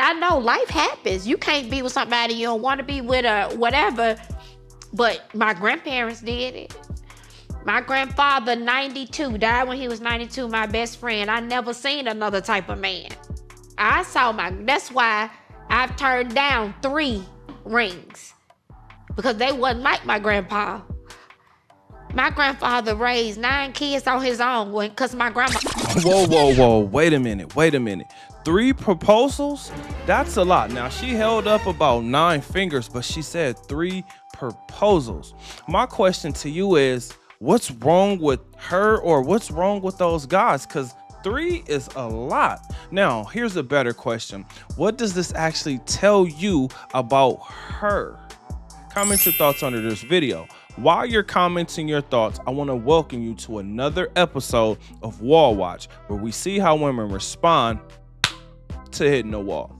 And I know life happens. You can't be with somebody you don't want to be with or whatever. But my grandparents did it. My grandfather, 92, died when he was 92, my best friend. I never seen another type of man. That's why I've turned down 3 rings. Because they wasn't like my grandpa. My grandfather raised 9 kids on his own because my grandma... Whoa. Wait a minute. 3 proposals? That's a lot. Now, she held up about 9 fingers, but she said 3 proposals. My question to you is, what's wrong with her or what's wrong with those guys? Because 3 is a lot. Now, here's a better question. What does this actually tell you about her? Comment your thoughts under this video. While you're commenting your thoughts, I want to welcome you to another episode of Wall Watch, where we see how women respond to hitting the wall.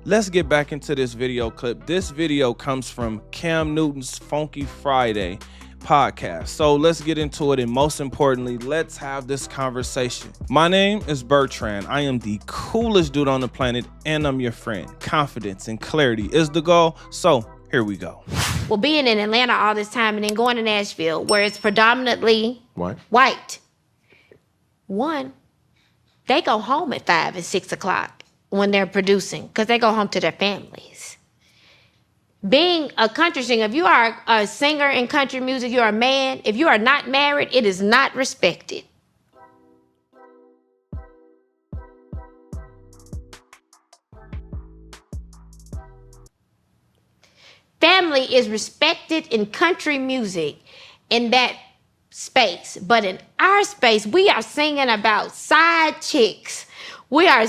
Let's get back into this video clip. This video comes from Cam Newton's Funky Friday podcast. So let's get into it, and most importantly, let's have this conversation. My name is Bertrand. I am the coolest dude on the planet, and I'm your friend. Confidence and clarity is the goal. So here we go. Well, being in Atlanta all this time and then going to Nashville, where it's predominantly white. One, they go home at 5 and 6 o'clock when they're producing because they go home to their families. Being a country singer, if you are a singer in country music, you're a man. If you are not married, it is not respected. Family is respected in country music in that space. But in our space, we are singing about side chicks. We are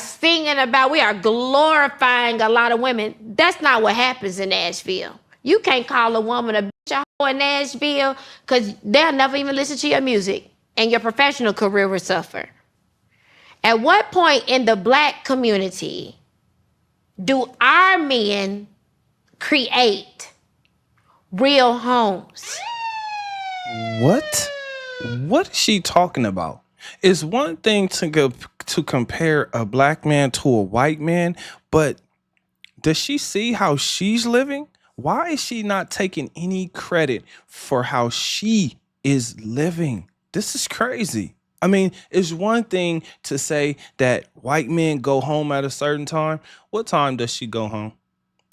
glorifying a lot of women. That's not what happens in Nashville. You can't call a woman a bitch a hoe in Nashville because they'll never even listen to your music and your professional career will suffer. At what point in the Black community do our men create real homes? What is she talking about? It's one thing to compare a Black man to a white man, but does she see how she's living? Why is she not taking any credit for how she is living? This is crazy. I mean, it's one thing to say that white men go home at a certain time. What time does she go home?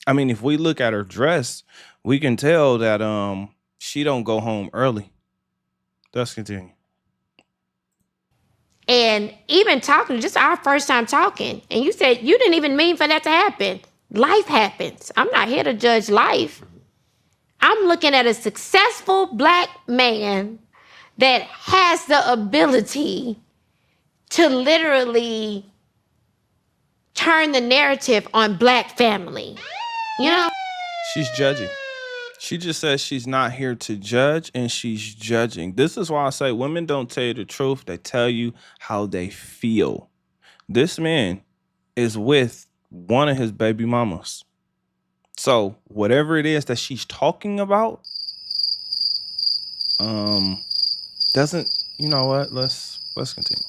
I mean, if we look at her dress, we can tell that she don't go home early. Let's continue. And even talking, just our first time talking, and you said you didn't even mean for that to happen. Life happens. I'm not here to judge life. I'm looking at a successful Black man that has the ability to literally turn the narrative on Black family. You know? She's judging. She just says she's not here to judge, and she's judging. This is why I say women don't tell you the truth. They tell you how they feel. This man is with one of his baby mamas. So whatever it is that she's talking about, doesn't, you know what? Let's continue.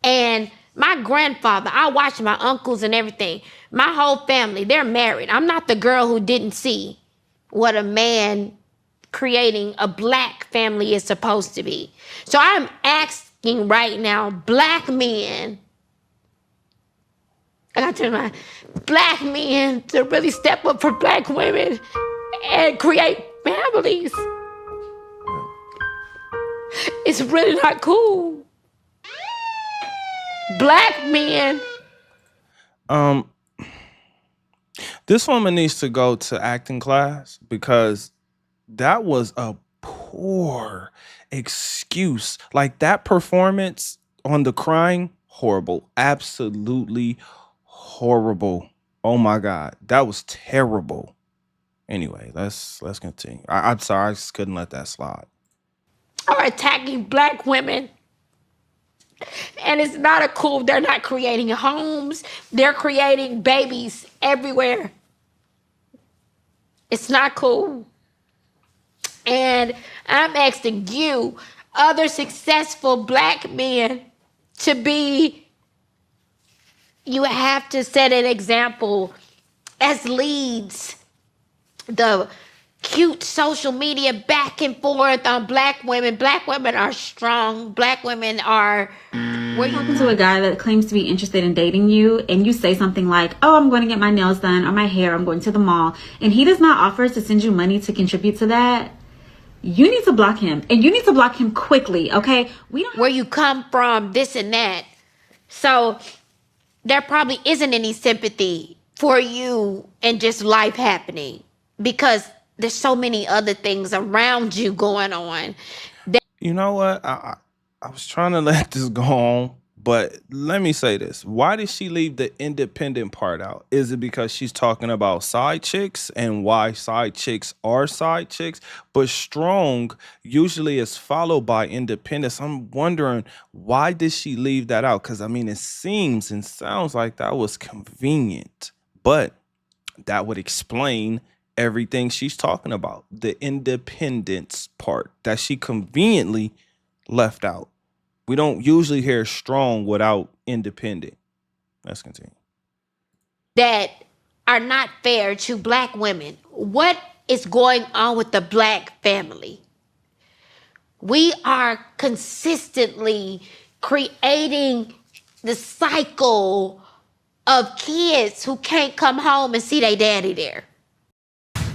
And my grandfather, I watched my uncles and everything. My whole family, they're married. I'm not the girl who didn't see what a man creating a Black family is supposed to be. So I'm asking right now, Black men, I got to tell my Black men to really step up for Black women and create families. It's really not cool. Black men. This woman needs to go to acting class because that was a poor excuse. Like that performance on the crying, horrible. Absolutely horrible. Oh my God. That was terrible. Anyway, let's continue. I'm sorry, I just couldn't let that slide. Are attacking Black women. And it's not a cool, they're not creating homes. They're creating babies everywhere. It's not cool. And I'm asking you, other successful Black men, to be You have to set an example as leads. The cute social media back and forth on black women. Black women are strong. Black women are. Were you talking to a guy that claims to be interested in dating you, and you say something like, oh, I'm going to get my nails done or my hair, I'm going to the mall, and he does not offer to send you money to contribute to that? You need to block him, and you need to block him quickly, okay? We don't. Where you come from, this and that. So there probably isn't any sympathy for you and just life happening, because there's so many other things around you going on. You know what? I was trying to let this go on, but let me say this. Why did she leave the independent part out? Is it because she's talking about side chicks and why side chicks are side chicks? But strong usually is followed by independence. I'm wondering, why did she leave that out? Because, I mean, it seems and sounds like that was convenient, but that would explain everything she's talking about. The independence part that she conveniently left out. We don't usually hear strong without independent. Let's continue. That are not fair to black women. What is going on with the black family? We are consistently creating the cycle of kids who can't come home and see their daddy there.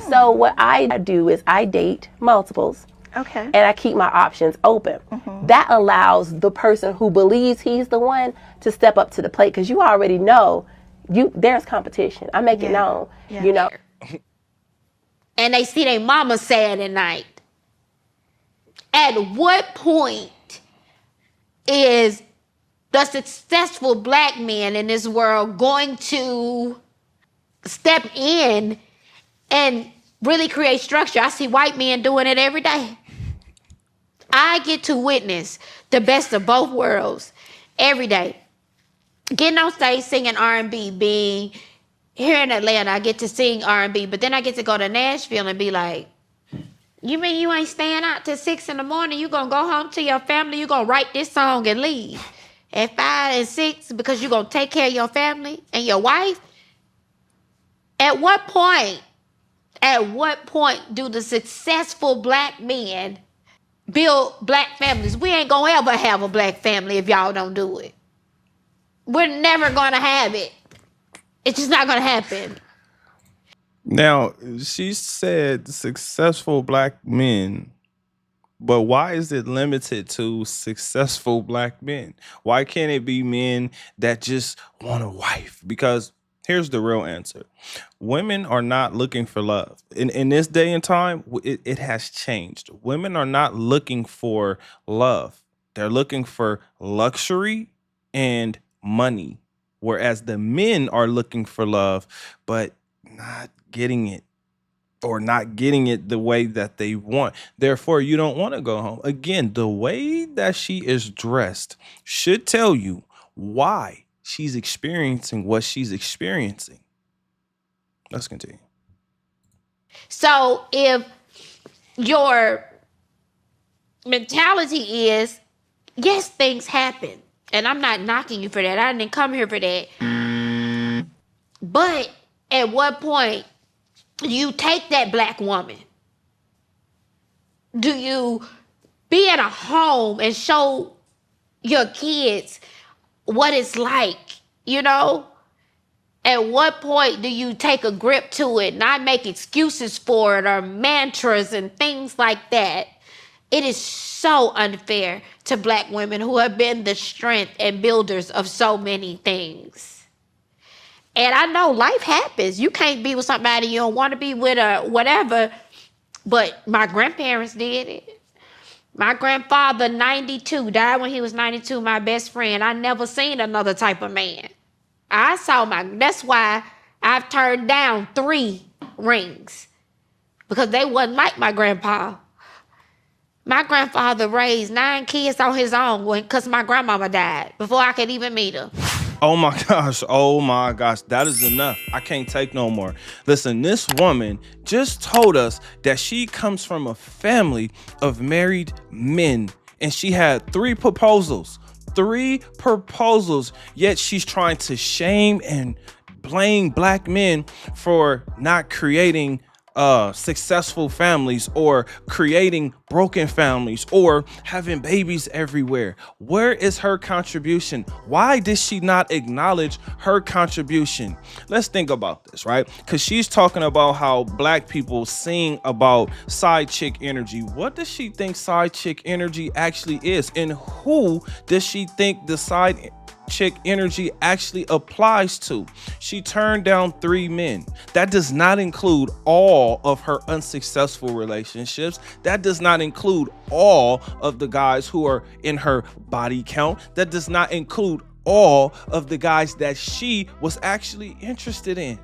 So what I do is I date multiples. Okay. And I keep my options open. That allows the person who believes he's the one to step up to the plate, because you already know there's competition. I make it known, you know. And they see their mama sad at night. At what point is the successful black man in this world going to step in and really create structure? I see white men doing it every day. I get to witness the best of both worlds every day. Getting on stage singing R&B, being here in Atlanta, I get to sing R&B, but then I get to go to Nashville and be like, you mean you ain't staying out till 6 in the morning? You gonna go home to your family, you gonna write this song and leave at 5 and 6 because you gonna take care of your family and your wife? At what point do the successful black men build black families? We ain't gonna ever have a black family if y'all don't do it. We're never gonna have it. It's just not gonna happen. Now, she said successful black men, but why is it limited to successful black men? Why can't it be men that just want a wife? Because here's the real answer. Women are not looking for love. In this day and time, it has changed. Women are not looking for love. They're looking for luxury and money, whereas the men are looking for love, but not getting it, or not getting it the way that they want. Therefore, you don't want to go home. Again, the way that she is dressed should tell you why she's experiencing what she's experiencing. Let's continue. So if your mentality is, yes, things happen, and I'm not knocking you for that. I didn't come here for that. But at what point do you take that black woman? Do you be at a home and show your kids what it's like, you know? At what point do you take a grip to it, not make excuses for it or mantras and things like that? It is so unfair to black women who have been the strength and builders of so many things. And I know life happens. You can't be with somebody you don't want to be with or whatever, but my grandparents did it. My grandfather, 92, died when he was 92, my best friend. I never seen another type of man. That's why I've turned down 3 rings, because they wasn't like my grandpa. My grandfather raised 9 kids on his own because my grandmama died before I could even meet her. Oh my gosh, that is enough. I can't take no more. Listen, this woman just told us that she comes from a family of married men, and she had 3 proposals. 3 proposals, yet she's trying to shame and blame black men for not creating successful families, or creating broken families, or having babies everywhere. Where is her contribution? Why did she not acknowledge her contribution? Let's think about this, right? Because she's talking about how black people sing about side chick energy. What does she think side chick energy actually is? And who does she think the side chick energy actually applies to? She turned down 3 men. That does not include all of her unsuccessful relationships. That does not include all of the guys who are in her body count. That does not include all of the guys that she was actually interested in.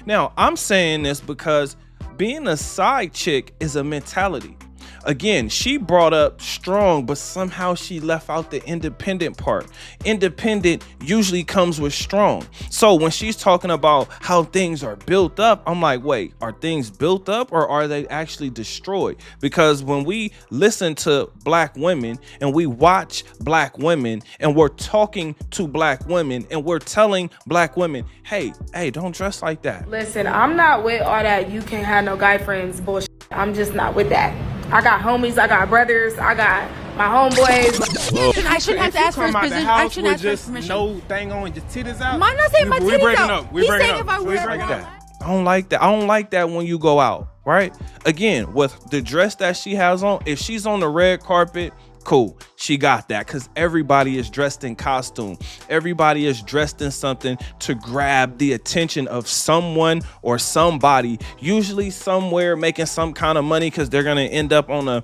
Now, I'm saying this because being a side chick is a mentality. Again, she brought up strong, but somehow she left out the independent part. Independent usually comes with strong. So when she's talking about how things are built up, I'm like, wait, are things built up or are they actually destroyed? Because when we listen to black women and we watch black women and we're talking to black women and we're telling black women, hey, don't dress like that. Listen, I'm not with all that you can't have no guy friends bullshit. I'm just not with that. I got homies, I got brothers, I got my homeboys. I shouldn't have to ask for his permission. I shouldn't have to ask for permission. No thing on, just titties out. I'm not saying my titties out. We're breaking up. If I wear that. I don't like that. I don't like that when you go out, right? Again, with the dress that she has on, if she's on the red carpet, cool, she got that, because everybody is dressed in costume. Everybody is dressed in something to grab the attention of someone or somebody, usually somewhere making some kind of money, because they're gonna end up on a,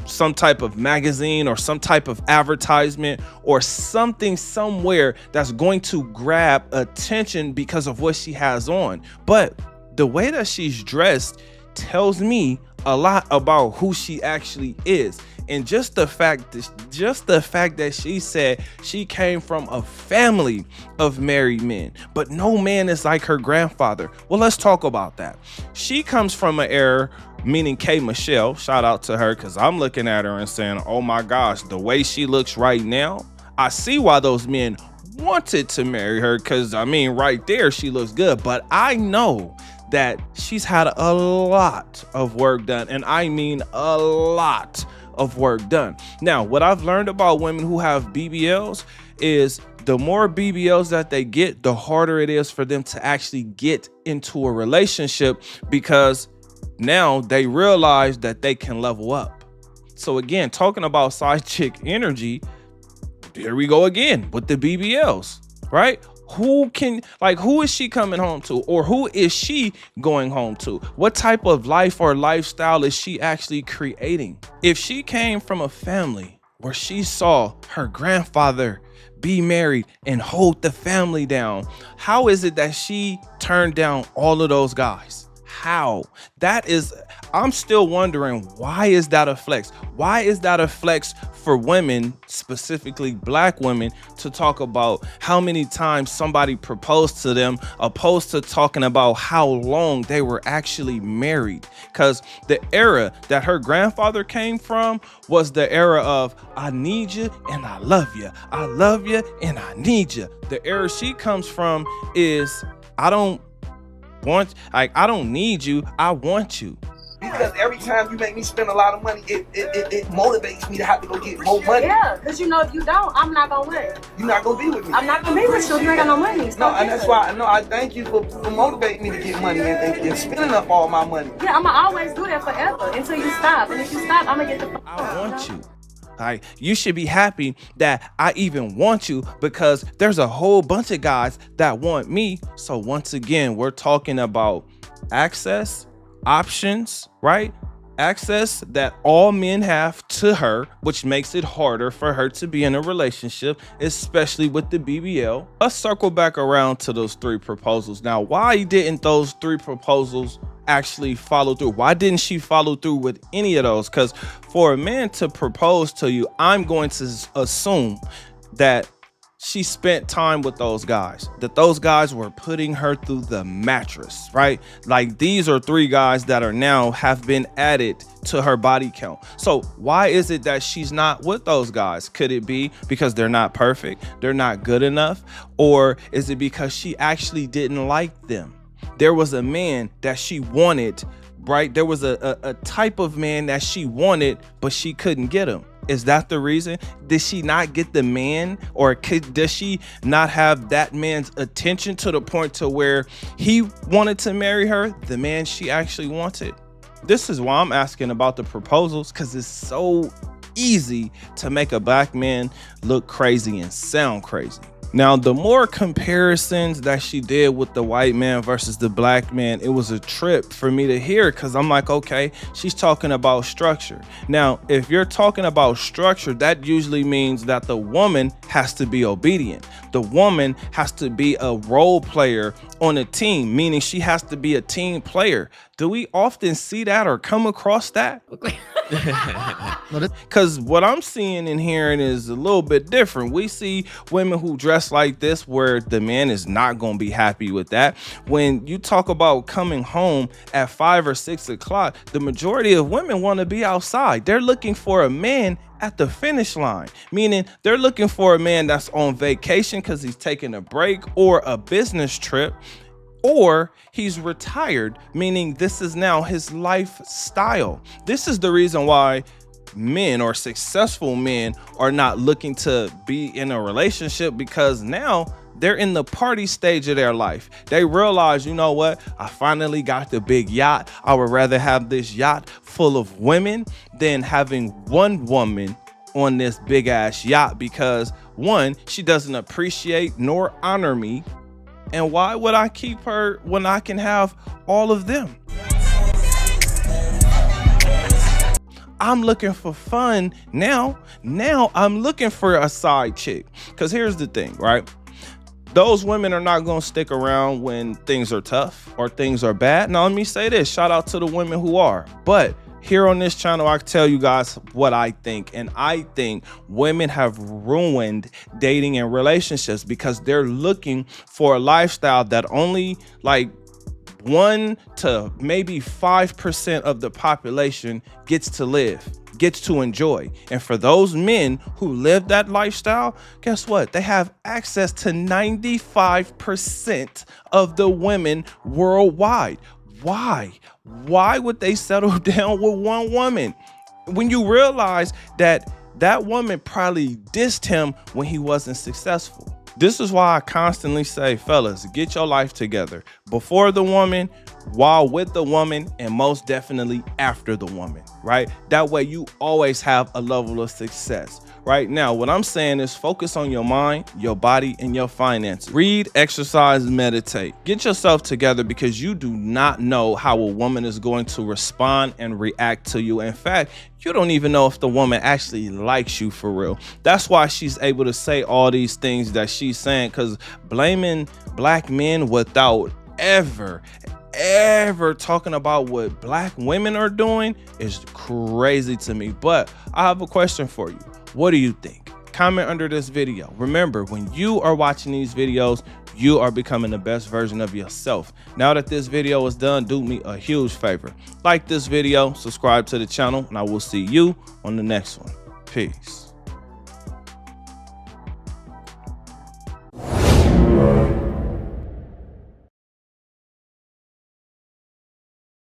some type of magazine or some type of advertisement or something somewhere that's going to grab attention because of what she has on. But the way that she's dressed tells me a lot about who she actually is. And just the fact that she said she came from a family of married men, but no man is like her grandfather. Well, let's talk about that. She comes from an era, meaning K. Michelle, shout out to her, because I'm looking at her and saying, oh my gosh, the way she looks right now, I see why those men wanted to marry her, because I mean, right there, she looks good. But I know that she's had a lot of work done, and I mean a lot of work done. Now, what I've learned about women who have BBLs is the more BBLs that they get, the harder it is for them to actually get into a relationship, because now they realize that they can level up. So again, talking about side chick energy, here we go again with the BBLs, right? Who is she coming home to, or who is she going home to? What type of life or lifestyle is she actually creating? If she came from a family where she saw her grandfather be married and hold the family down, how is it that she turned down all of those guys? How? I'm still wondering, why is that a flex? Why is that a flex for women, specifically black women, to talk about how many times somebody proposed to them, opposed to talking about how long they were actually married? Because the era that her grandfather came from was the era of, I need you and I love you. I love you and I need you. The era she comes from is, I don't need you, I want you. Because every time you make me spend a lot of money, it motivates me to have to go get more money. Yeah, because if you don't, I'm not going to win. You're not going to be with me. I'm not going to be with you if you ain't got no money. No, and that's why I thank you for motivating me to get money and spending up all my money. Yeah, I'm going to always do that forever until you stop. And if you stop, I'm going to get the I want you. You should be happy that I even want you, because there's a whole bunch of guys that want me. So once again, we're talking about access, options, right? Access that all men have to her, which makes it harder for her to be in a relationship, especially with the BBL. Let's circle back around to those 3 proposals. Now, why didn't those 3 proposals actually follow through? Why didn't she follow through with any of those? Because for a man to propose to you, I'm going to assume that she spent time with those guys, that those guys were putting her through the mattress, right? Like, these are 3 guys that are now have been added to her body count. So why is it that she's not with those guys? Could it be because they're not perfect, they're not good enough? Or is it because she actually didn't like them? There was a man that she wanted, right? There was a type of man that she wanted, but she couldn't get him. Is that the reason? Did she not get the man, or does she not have that man's attention to the point to where he wanted to marry her, the man she actually wanted? This is why I'm asking about the proposals, because it's so easy to make a black man look crazy and sound crazy. Now, the more comparisons that she did with the white man versus the black man, it was a trip for me to hear, because I'm like, okay, she's talking about structure. Now, if you're talking about structure, that usually means that the woman has to be obedient. The woman has to be a role player on a team, meaning she has to be a team player. Do we often see that or come across that? Because what I'm seeing and hearing is a little bit different. We see women who dress like this where the man is not going to be happy with that. When you talk about coming home at 5 or 6 o'clock, the majority of women want to be outside. They're looking for a man at the finish line, meaning they're looking for a man that's on vacation because he's taking a break or a business trip, or he's retired, meaning this is now his lifestyle. This is the reason why men or successful men are not looking to be in a relationship, because now they're in the party stage of their life. They realize, you know what? I finally got the big yacht. I would rather have this yacht full of women than having one woman on this big ass yacht, because one, she doesn't appreciate nor honor me. And why would I keep her when I can have all of them? I'm looking for fun now. Now I'm looking for a side chick. Because here's the thing, right? Those women are not going to stick around when things are tough or things are bad. Now, let me say this. Shout out to the women who are. But here on this channel, I can tell you guys what I think. And I think women have ruined dating and relationships because they're looking for a lifestyle that only like 1 to maybe 5% of the population gets to live, gets to enjoy. And for those men who live that lifestyle, guess what? They have access to 95% of the women worldwide. Why? Why would they settle down with one woman? When you realize that that woman probably dissed him when he wasn't successful. This is why I constantly say, fellas, get your life together before the woman, while with the woman, and most definitely after the woman, right? That way you always have a level of success. Right now, what I'm saying is focus on your mind, your body, and your finances. Read, exercise, meditate. Get yourself together, because you do not know how a woman is going to respond and react to you. In fact, you don't even know if the woman actually likes you for real. That's why she's able to say all these things that she's saying, because blaming black men without ever talking about what black women are doing is crazy to me. But I have a question for you. What do you think? Comment under this video. Remember, when you are watching these videos, you are becoming the best version of yourself. Now that this video is done, do me a huge favor. Like this video, subscribe to the channel, and I will see you on the next one. Peace.